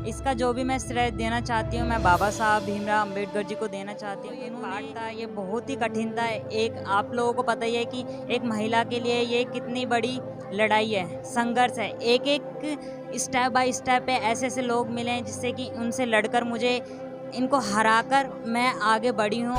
इसका जो भी मैं श्रेय देना चाहती हूँ मैं बाबा साहब भीमराव अम्बेडकर जी को देना चाहती हूँ। ये पाठ था, ये बहुत ही कठिन था। एक आप लोगों को पता ही है कि एक महिला के लिए ये कितनी बड़ी लड़ाई है, संघर्ष है। एक एक स्टेप बाय स्टेप पे ऐसे ऐसे लोग मिले हैं जिससे कि उनसे लड़कर मुझे इनको हराकर मैं आगे बढ़ी हूँ।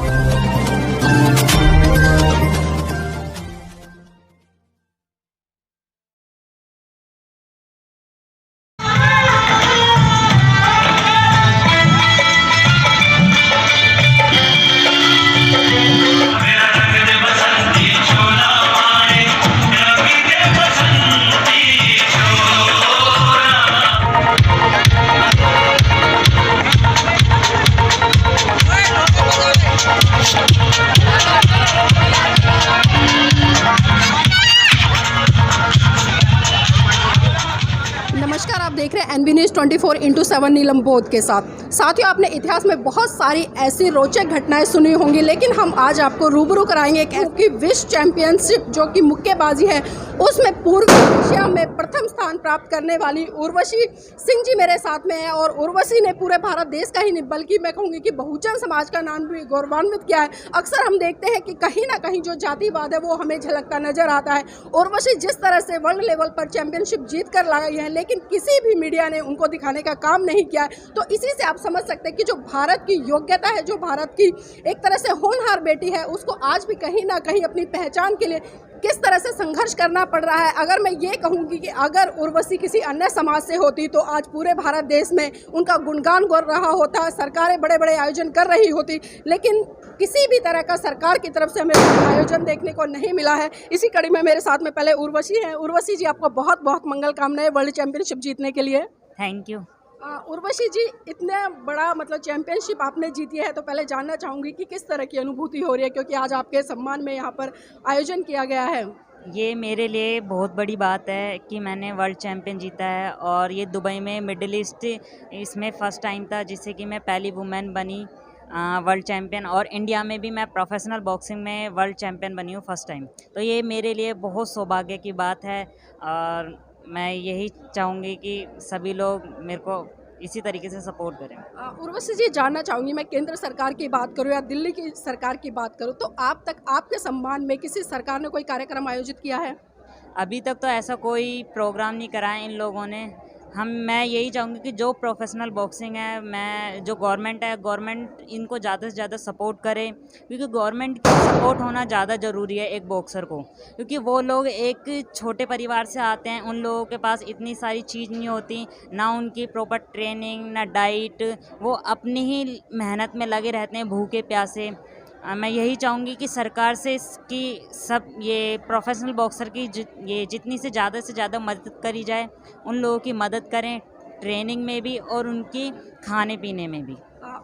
नमस्कार, आप देख रहे हैं एनबी न्यूज़ 24/7 नीलम बोध के साथ। साथियों, आपने इतिहास में बहुत सारी ऐसी रोचक घटनाएं सुनी होंगी, लेकिन हम आज आपको रूबरू कराएंगे कि विश्व चैंपियनशिप जो कि मुक्केबाजी है उसमें पूर्व एशिया में प्रथम स्थान प्राप्त करने वाली उर्वशी सिंह जी मेरे साथ में है। और उर्वशी ने पूरे भारत देश का ही नहीं बल्कि मैं कहूँगी कि बहुजन समाज का नाम भी गौरवान्वित किया है। अक्सर हम देखते हैं कि कहीं ना कहीं जो जातिवाद है वो हमें झलकता नजर आता है। उर्वशी जिस तरह से वर्ल्ड लेवल पर चैंपियनशिप जीत कर लाई है, लेकिन किसी भी मीडिया ने उनको दिखाने का काम नहीं किया है। तो इसी से आप समझ सकते हैं कि जो भारत की योग्यता है, जो भारत की एक तरह से होनहार बेटी है, उसको आज भी कहीं ना कहीं अपनी पहचान के लिए किस तरह से संघर्ष करना पड़ रहा है। अगर मैं ये कहूँगी कि अगर उर्वशी किसी अन्य समाज से होती तो आज पूरे भारत देश में उनका गुणगान कर रहा होता, सरकारें बड़े बड़े आयोजन कर रही होती, लेकिन किसी भी तरह का सरकार की तरफ से हमें आयोजन देखने को नहीं मिला है। इसी कड़ी में मेरे साथ में पहले उर्वशी हैं। उर्वशी जी, आपको बहुत बहुत मंगल कामनाएं वर्ल्ड चैंपियनशिप जीतने के लिए। Thank you. उर्वशी जी, इतना बड़ा मतलब चैंपियनशिप आपने जीती है, तो पहले जानना चाहूँगी कि किस तरह की अनुभूति हो रही है, क्योंकि आज आपके सम्मान में यहाँ पर आयोजन किया गया है। ये मेरे लिए बहुत बड़ी बात है कि मैंने वर्ल्ड चैंपियन जीता है और ये दुबई में मिडिल ईस्ट इसमें फ़र्स्ट टाइम था जिससे कि मैं पहली वुमेन बनी वर्ल्ड चैंपियन। और इंडिया में भी मैं प्रोफेशनल बॉक्सिंग में वर्ल्ड चैंपियन बनी हूँ फर्स्ट टाइम। तो ये मेरे लिए बहुत सौभाग्य की बात है और मैं यही चाहूँगी कि सभी लोग मेरे को इसी तरीके से सपोर्ट करें। उर्वशी जी, जानना चाहूँगी, मैं केंद्र सरकार की बात करूँ या दिल्ली की सरकार की बात करूँ, तो आप तक आपके सम्मान में किसी सरकार ने कोई कार्यक्रम आयोजित किया है? अभी तक तो ऐसा कोई प्रोग्राम नहीं कराया इन लोगों ने। मैं यही चाहूँगी कि जो प्रोफेशनल बॉक्सिंग है, मैं जो गवर्नमेंट है, गवर्नमेंट इनको ज़्यादा से ज़्यादा सपोर्ट करे, क्योंकि गवर्नमेंट की सपोर्ट होना ज़्यादा ज़रूरी है एक बॉक्सर को। क्योंकि वो लोग एक छोटे परिवार से आते हैं, उन लोगों के पास इतनी सारी चीज़ नहीं होती, ना उनकी प्रॉपर ट्रेनिंग, ना डाइट, वो अपनी ही मेहनत में लगे रहते हैं भूखे प्यासे। मैं यही चाहूँगी कि सरकार से इसकी सब ये प्रोफेशनल बॉक्सर की ये जितनी से ज़्यादा मदद करी जाए, उन लोगों की मदद करें ट्रेनिंग में भी और उनकी खाने पीने में भी।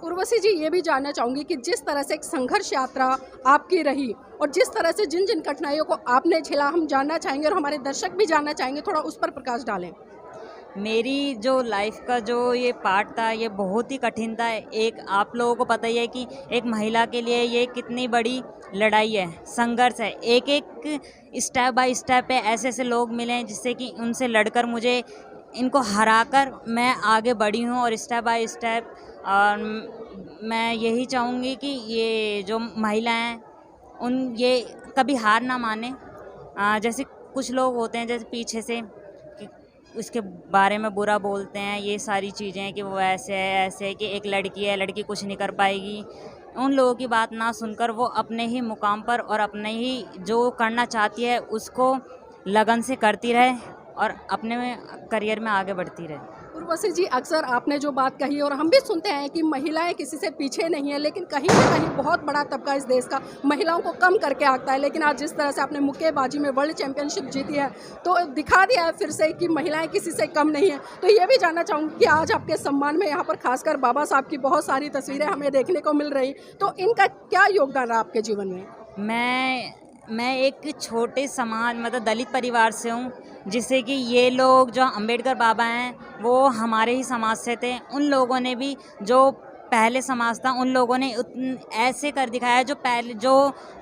उर्वशी जी, ये भी जानना चाहूँगी कि जिस तरह से एक संघर्ष यात्रा आपकी रही और जिस तरह से जिन जिन कठिनाइयों को आपने झेला, हम जानना चाहेंगे और हमारे दर्शक भी जानना चाहेंगे, थोड़ा उस पर प्रकाश डालें। मेरी जो लाइफ का जो ये पार्ट था ये बहुत ही कठिन था। एक आप लोगों को पता ही है कि एक महिला के लिए ये कितनी बड़ी लड़ाई है, संघर्ष है। एक एक स्टेप बाय स्टेप पे ऐसे ऐसे लोग मिले हैं जिससे कि उनसे लड़कर मुझे इनको हराकर मैं आगे बढ़ी हूँ और स्टेप बाय स्टेप। और मैं यही चाहूँगी कि ये जो महिलाएं हैं ये कभी हार ना माने। जैसे कुछ लोग होते हैं जैसे पीछे से उसके बारे में बुरा बोलते हैं, ये सारी चीज़ें कि वो ऐसे है कि एक लड़की है, लड़की कुछ नहीं कर पाएगी। उन लोगों की बात ना सुनकर वो अपने ही मुकाम पर और अपने ही जो करना चाहती है उसको लगन से करती रहे और अपने करियर में आगे बढ़ती रहे। उर्वशी जी, अक्सर आपने जो बात कही और हम भी सुनते हैं कि महिलाएं किसी से पीछे नहीं है, लेकिन कहीं ना कहीं बहुत बड़ा तबका इस देश का महिलाओं को कम करके आता है। लेकिन आज जिस तरह से आपने मुक्केबाजी में वर्ल्ड चैंपियनशिप जीती है, तो दिखा दिया है फिर से कि महिलाएं किसी से कम नहीं है। तो ये भी जानना चाहूँगी कि आज आपके सम्मान में यहाँ पर खासकर बाबा साहब की बहुत सारी तस्वीरें हमें देखने को मिल रही, तो इनका क्या योगदान रहा आपके जीवन में? मैं एक छोटे समाज मतलब दलित परिवार से हूँ, जिससे कि ये लोग जो अंबेडकर बाबा हैं वो हमारे ही समाज से थे। उन लोगों ने भी जो पहले समाज था उन लोगों ने ऐसे कर दिखाया जो पहले जो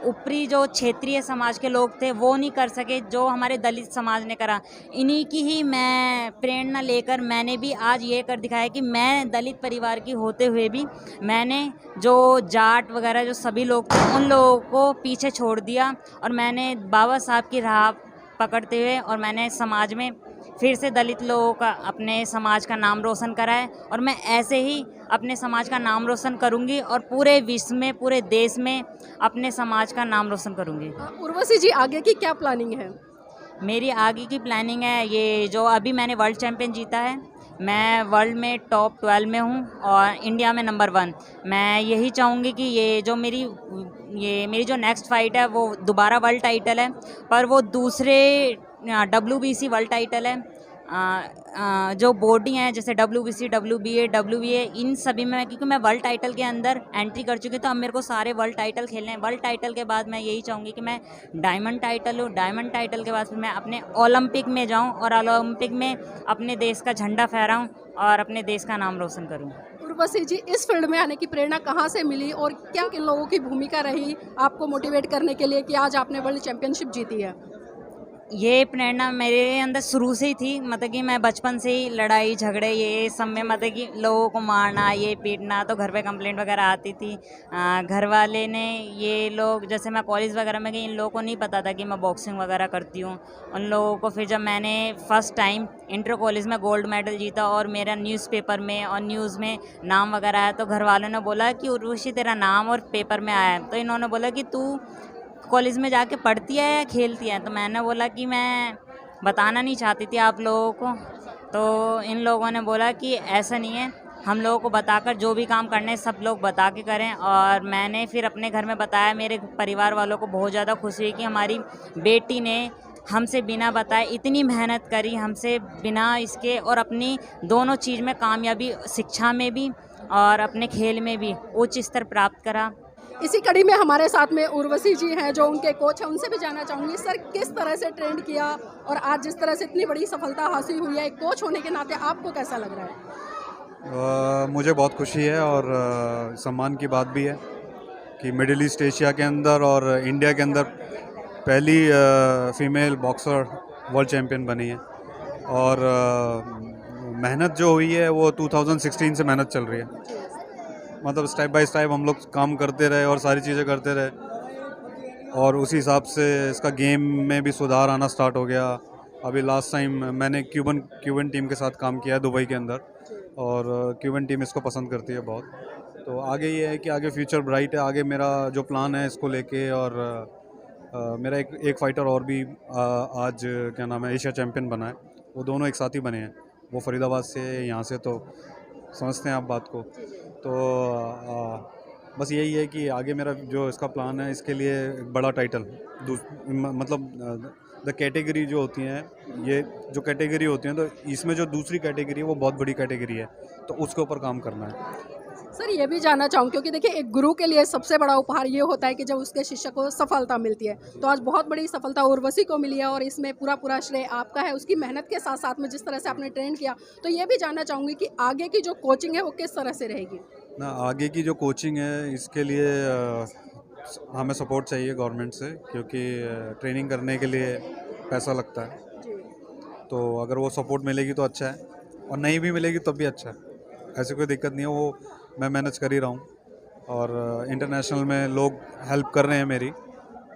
ऊपरी जो क्षेत्रीय समाज के लोग थे वो नहीं कर सके, जो हमारे दलित समाज ने करा। इन्हीं की ही मैं प्रेरणा लेकर मैंने भी आज ये कर दिखाया कि मैं दलित परिवार की होते हुए भी मैंने जो जाट वगैरह जो सभी लोग थे उन लोगों को पीछे छोड़ दिया और मैंने बाबा साहब की राह पकड़ते हुए और मैंने समाज में फिर से दलित लोगों का अपने समाज का नाम रोशन करा है और मैं ऐसे ही अपने समाज का नाम रोशन करूंगी और पूरे विश्व में पूरे देश में अपने समाज का नाम रोशन करूंगी। उर्वशी जी, आगे की क्या प्लानिंग है? मेरी आगे की प्लानिंग है ये जो अभी मैंने वर्ल्ड चैम्पियन जीता है, मैं वर्ल्ड में टॉप 12 में हूँ और इंडिया में नंबर 1। मैं यही चाहूँगी कि ये मेरी जो नेक्स्ट फाइट है वो दोबारा वर्ल्ड टाइटल है, पर वो दूसरे WBC वर्ल्ड टाइटल है। जो बॉडी हैं जैसे WBC, WBA, WBA इन सभी में क्योंकि मैं वर्ल्ड टाइटल के अंदर एंट्री कर चुकी, तो अब मेरे को सारे वर्ल्ड टाइटल खेलने हैं। वर्ल्ड टाइटल के बाद मैं यही चाहूँगी कि मैं डायमंड टाइटल लूँ, डायमंड टाइटल के बाद फिर मैं अपने ओलंपिक में जाऊँ और ओलंपिक में अपने देश का झंडा फहराऊँ और अपने देश का नाम रोशन करूँ। उर्वशी जी, इस फील्ड में आने की प्रेरणा कहाँ से मिली और क्या किन लोगों की भूमिका रही आपको मोटिवेट करने के लिए कि आज आपने वर्ल्ड चैंपियनशिप जीती है? ये प्रेरणा मेरे अंदर शुरू से ही थी, मतलब कि मैं बचपन से ही लड़ाई झगड़े ये सब में, मतलब कि लोगों को मारना ये पीटना, तो घर पे कंप्लेंट वगैरह आती थी। घर वाले ने ये लोग जैसे मैं कॉलेज वगैरह में गई, इन लोगों को नहीं पता था कि मैं बॉक्सिंग वगैरह करती हूँ। उन लोगों को फिर जब मैंने फर्स्ट टाइम इंटर कॉलेज में गोल्ड मेडल जीता और मेरा न्यूज़पेपर में और न्यूज़ में नाम वगैरह आया, तो घर वालों ने बोला कि उर्वशी तेरा नाम और पेपर में आया है। तो इन्होंने बोला कि तू कॉलेज में जाके पढ़ती है या खेलती है? तो मैंने बोला कि मैं बताना नहीं चाहती थी आप लोगों को। तो इन लोगों ने बोला कि ऐसा नहीं है, हम लोगों को बताकर जो भी काम करने सब लोग बता के करें। और मैंने फिर अपने घर में बताया, मेरे परिवार वालों को बहुत ज़्यादा खुशी हुई कि हमारी बेटी ने हमसे बिना बताए इतनी मेहनत करी, हमसे बिना इसके, और अपनी दोनों चीज़ में कामयाबी, शिक्षा में भी और अपने खेल में भी उच्च स्तर प्राप्त करा। इसी कड़ी में हमारे साथ में उर्वशी जी हैं जो उनके कोच हैं, उनसे भी जानना चाहूँगी सर किस तरह से ट्रेंड किया और आज जिस तरह से इतनी बड़ी सफलता हासिल हुई है, एक कोच होने के नाते आपको कैसा लग रहा है? मुझे बहुत खुशी है और सम्मान की बात भी है कि मिडिल ईस्ट एशिया के अंदर और इंडिया के अंदर पहली फीमेल बॉक्सर वर्ल्ड चैम्पियन बनी है। और मेहनत जो हुई है वो 2016 से मेहनत चल रही है, मतलब स्टेप बाय स्टेप हम लोग काम करते रहे और सारी चीज़ें करते रहे और उसी हिसाब से इसका गेम में भी सुधार आना स्टार्ट हो गया। अभी लास्ट टाइम मैंने क्यूबन टीम के साथ काम किया है दुबई के अंदर और क्यूबन टीम इसको पसंद करती है बहुत। तो आगे ये है कि आगे फ्यूचर ब्राइट है, आगे मेरा जो प्लान है इसको लेके। और मेरा एक फाइटर और भी आज क्या नाम है एशिया चैम्पियन बना है, वो दोनों एक साथ ही बने हैं, वो फरीदाबाद से यहाँ से, तो समझते हैं आप बात को। तो बस यही है कि आगे मेरा जो इसका प्लान है इसके लिए एक बड़ा टाइटल, मतलब द कैटेगरी जो होती हैं, ये जो कैटेगरी होती हैं, तो इसमें जो दूसरी कैटेगरी है वो बहुत बड़ी कैटेगरी है, तो उसके ऊपर काम करना है। सर ये भी जानना चाहूँ क्योंकि देखिए एक गुरु के लिए सबसे बड़ा उपहार ये होता है कि जब उसके शिष्य को सफलता मिलती है, तो आज बहुत बड़ी सफलता उर्वशी को मिली है और इसमें पूरा श्रेय आपका है, उसकी मेहनत के साथ साथ में जिस तरह से आपने ट्रेन किया। तो ये भी जानना चाहूँगी कि आगे की जो कोचिंग है वो किस तरह से रहेगी? ना, आगे की जो कोचिंग है इसके लिए हमें सपोर्ट चाहिए गवर्नमेंट से, क्योंकि ट्रेनिंग करने के लिए पैसा लगता है। तो अगर वो सपोर्ट मिलेगी तो अच्छा है और नहीं भी मिलेगी तब भी अच्छा है, ऐसी कोई दिक्कत नहीं है। वो मैं मैनेज कर ही रहा हूँ और इंटरनेशनल में लोग हेल्प कर रहे हैं मेरी,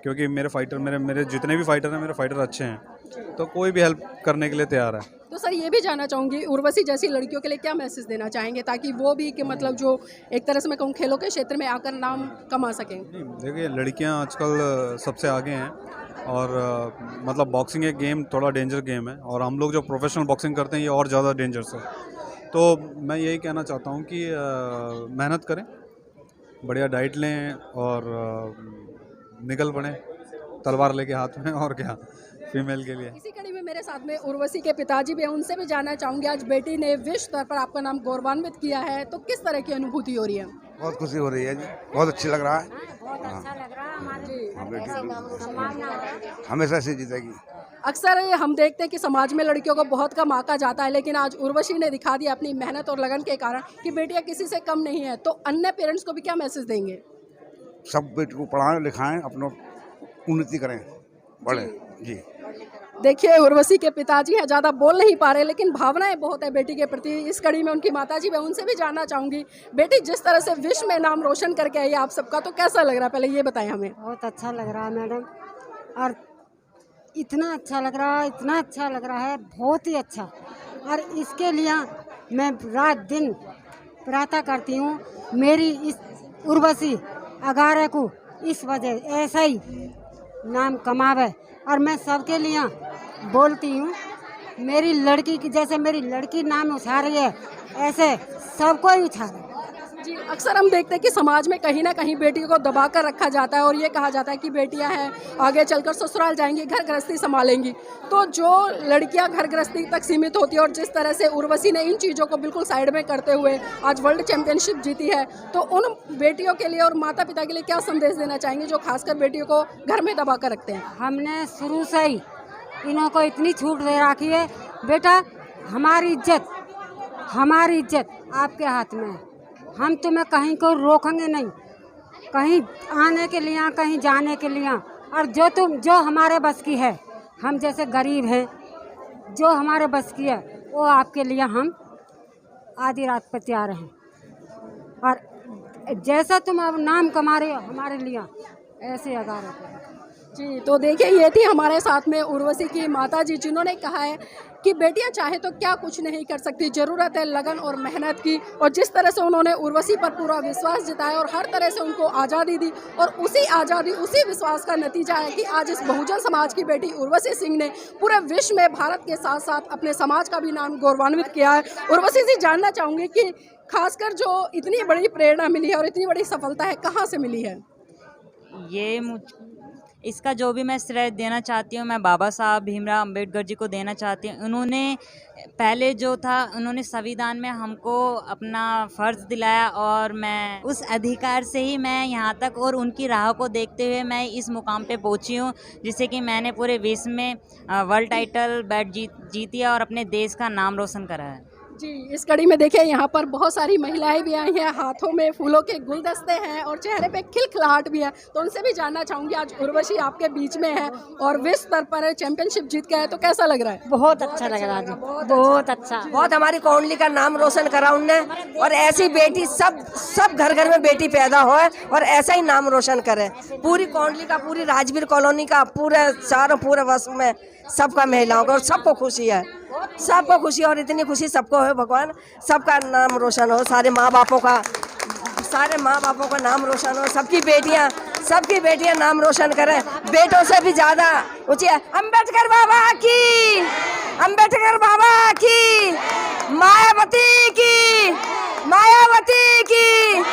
क्योंकि मेरे जितने भी फाइटर हैं मेरे फाइटर अच्छे हैं, तो कोई भी हेल्प करने के लिए तैयार है। तो सर ये भी जानना चाहूँगी उर्वशी जैसी लड़कियों के लिए क्या मैसेज देना चाहेंगे ताकि वो भी कि मतलब जो एक तरह से मैं कहूँ खेलों के क्षेत्र में आकर नाम कमा सकें? देखिए लड़कियाँ आजकल सबसे आगे हैं और मतलब बॉक्सिंग एक गेम थोड़ा डेंजर गेम है और हम लोग जो प्रोफेशनल बॉक्सिंग करते हैं ये और ज़्यादा डेंजरस है। तो मैं यही कहना चाहता हूँ कि मेहनत करें, बढ़िया डाइट लें और निकल पड़ें तलवार लेके हाथ में, और क्या फीमेल के लिए। इसी कड़ी में मेरे साथ में उर्वशी के पिताजी भी हैं, उनसे भी जानना चाहूँगी आज बेटी ने विश्व स्तर पर आपका नाम गौरवान्वित किया है, तो किस तरह की अनुभूति हो रही है? बहुत खुशी हो रही है जी, बहुत अच्छी लग रहा है। बहुत अच्छा लग रहा है, हमारी बेटी हमेशा से जीतेगी। अक्सर हम देखते हैं कि समाज में लड़कियों को बहुत कम आंका जाता है, लेकिन आज उर्वशी ने दिखा दिया अपनी मेहनत और लगन के कारण कि बेटियां किसी से कम नहीं है। तो अन्य पेरेंट्स को भी क्या मैसेज देंगे? सब बेटी को पढ़ाएं लिखाएं, अपना उन्नति करें, बढ़े जी। देखिए उर्वशी के पिताजी हैं, ज़्यादा बोल नहीं पा रहे, लेकिन भावनाएं बहुत है बेटी के प्रति। इस कड़ी में उनकी माताजी मैं उनसे भी जानना चाहूँगी, बेटी जिस तरह से विश्व में नाम रोशन करके आई आप सबका, तो कैसा लग रहा है, पहले ये बताएं हमें। बहुत अच्छा लग रहा है मैडम, और इतना अच्छा लग रहा है, इतना अच्छा लग रहा है, बहुत ही अच्छा। और इसके लिए मैं रात दिन प्रार्थना करती हूँ, मेरी इस उर्वशी अगारे को इस वजह ऐसा ही नाम कमावे। और मैं सबके लिए बोलती हूँ, मेरी लड़की की जैसे मेरी लड़की नाम उछा रही है, ऐसे सबको ही उछारे। जी, अक्सर हम देखते हैं कि समाज में कहीं ना कहीं बेटियों को दबा कर रखा जाता है और ये कहा जाता है कि बेटियां हैं आगे चलकर ससुराल जाएंगी, घर गृहस्थी संभालेंगी। तो जो लड़कियां घर गृहस्थी तक सीमित होती है और जिस तरह से उर्वशी ने इन चीज़ों को बिल्कुल साइड में करते हुए आज वर्ल्ड चैंपियनशिप जीती है, तो उन बेटियों के लिए और माता पिता के लिए क्या संदेश देना चाहेंगे जो खासकर बेटियों को घर में दबा कर रखते हैं? हमने शुरू से ही इन्हों को इतनी छूट दे रखी है, बेटा हमारी इज्जत आपके हाथ में है, हम तुम्हें कहीं को रोकेंगे नहीं, कहीं आने के लिए कहीं जाने के लिए। और जो हमारे बस की है, हम जैसे गरीब हैं, जो हमारे बस की है वो आपके लिए हम आधी रात पर तैयार हैं। और जैसा तुम अब नाम कमा रहे हो हमारे लिए, ऐसे अगा रहे। जी, तो देखिए ये थी हमारे साथ में उर्वशी की माता जी, जिन्होंने कहा है कि बेटियां चाहे तो क्या कुछ नहीं कर सकती, ज़रूरत है लगन और मेहनत की। और जिस तरह से उन्होंने उर्वशी पर पूरा विश्वास जताया और हर तरह से उनको आज़ादी दी, और उसी आज़ादी उसी विश्वास का नतीजा है कि आज इस बहुजन समाज की बेटी उर्वशी सिंह ने पूरे विश्व में भारत के साथ साथ अपने समाज का भी नाम गौरवान्वित किया है। उर्वशी जी, जानना चाहूँगी कि खासकर जो इतनी बड़ी प्रेरणा मिली है और इतनी बड़ी सफलता है, कहाँ से मिली है? इसका जो भी मैं श्रेय देना चाहती हूँ, मैं बाबा साहब भीमराव अंबेडकर जी को देना चाहती हूँ। उन्होंने पहले जो था, उन्होंने संविधान में हमको अपना फ़र्ज़ दिलाया और मैं उस अधिकार से ही मैं यहाँ तक और उनकी राह को देखते हुए मैं इस मुकाम पे पहुँची हूँ, जिससे कि मैंने पूरे विश्व में वर्ल्ड टाइटल बैट जीती है और अपने देश का नाम रोशन करा है। जी, इस कड़ी में देखिए यहाँ पर बहुत सारी महिलाएं भी आई हैं, हाथों में फूलों के गुलदस्ते हैं और चेहरे पे खिलखिलाहट भी है। तो उनसे भी जानना चाहूँगी, आज उर्वशी आपके बीच में है और विश्व स्तर पर चैंपियनशिप जीत गया है, तो कैसा लग रहा है? बहुत अच्छा लग रहा है, बहुत अच्छा। बहुत हमारी कौंडली का नाम रोशन करा उनने, और ऐसी बेटी सब घर घर में बेटी पैदा हो और ऐसा ही नाम रोशन करे। पूरी कौंडली का, पूरी राजवीर कॉलोनी का, पूरे वर्ष में सबका महिलाओं को, और सबको खुशी है, सबको खुशी, और इतनी खुशी सबको है, भगवान सबका नाम रोशन हो, सारे माँ बापों का नाम रोशन हो, सबकी बेटियां नाम रोशन करें, बेटों से भी ज़्यादा ऊँची। अंबेडकर बाबा की, मायावती की।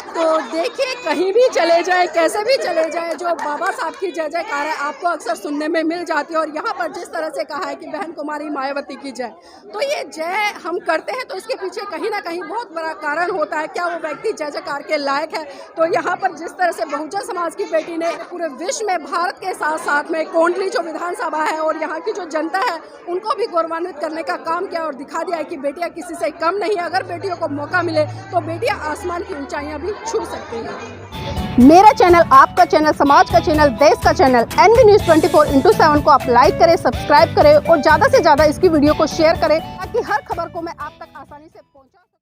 तो देखिए कहीं भी चले जाए, कैसे भी चले जाए, जो बाबा साहब की जय जयकार है आपको अक्सर सुनने में मिल जाती है। और यहाँ पर जिस तरह से कहा है कि बहन कुमारी मायावती की जय, तो ये जय हम करते हैं तो इसके पीछे कहीं ना कहीं बहुत बड़ा कारण होता है, क्या वो व्यक्ति जय जयकार के लायक है। तो यहाँ पर जिस तरह से बहुजन समाज की बेटी ने पूरे विश्व में भारत के साथ साथ में कोंडली जो विधानसभा है और यहाँ की जो जनता है उनको भी गौरवान्वित करने का काम किया और दिखा दिया है कि बेटियाँ किसी से कम नहीं है। अगर बेटियों को मौका मिले तो बेटियाँ आसमान की ऊंचाइयाँ भी छू सकती हैं। मेरा चैनल, आपका चैनल, समाज का चैनल, देश का चैनल एनबी न्यूज़ 24/7 को आप लाइक करें, सब्सक्राइब करें और ज़्यादा से ज़्यादा इसकी वीडियो को शेयर करें ताकि हर खबर को मैं आप तक आसानी से पहुंचा सकूं।